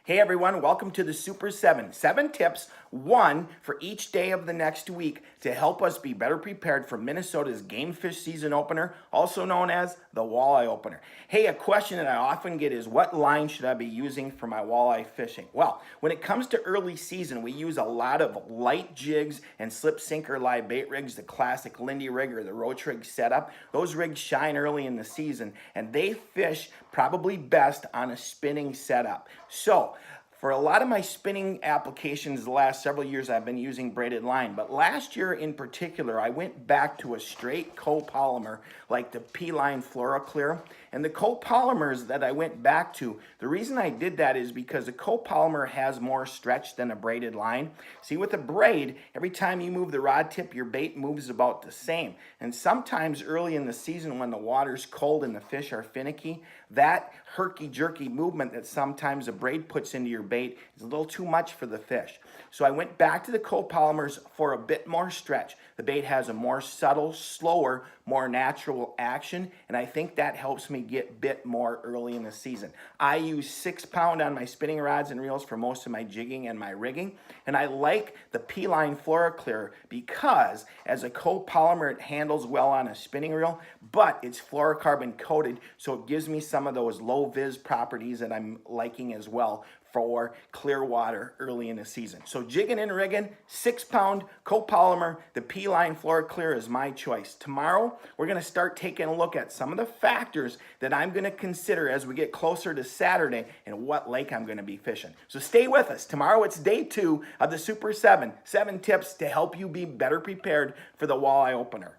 Hey everyone, welcome to the Super 7. 7 tips, one for each day of the next week to help us be better prepared for Minnesota's game fish season opener, also known as the walleye opener. Hey, a question that I often get is what line should I be using for my walleye fishing? Well, when it comes to early season, we use a lot of light jigs and slip sinker live bait rigs, the classic Lindy rig or the roach rig setup. Those rigs shine early in the season and they fish probably best on a spinning setup. So, for a lot of my spinning applications the last several years, I've been using braided line. But last year in particular, I went back to a straight copolymer like the P-Line FluoroClear. And the copolymers that I went back to, the reason I did that is because a copolymer has more stretch than a braided line. See, with a braid, every time you move the rod tip, your bait moves about the same. And sometimes early in the season when the water's cold and the fish are finicky, that herky-jerky movement that sometimes a braid puts into your bait is a little too much for the fish. So I went back to the copolymers for a bit more stretch. The bait has a more subtle, slower, more natural action, and I think that helps me get bit more early in the season. I use 6-pound on my spinning rods and reels for most of my jigging and my rigging, and I like the P-Line FluoroClear because as a copolymer it handles well on a spinning reel, but it's fluorocarbon coated, so it gives me some of those low vis properties that I'm liking as well for clear water early in the season. So jigging and rigging, 6-pound copolymer, the P-Line FluoroClear is my choice. Tomorrow, we're gonna start taking a look at some of the factors that I'm gonna consider as we get closer to Saturday and what lake I'm gonna be fishing. So stay with us. Tomorrow, it's day 2 of the Super 7. 7 tips to help you be better prepared for the walleye opener.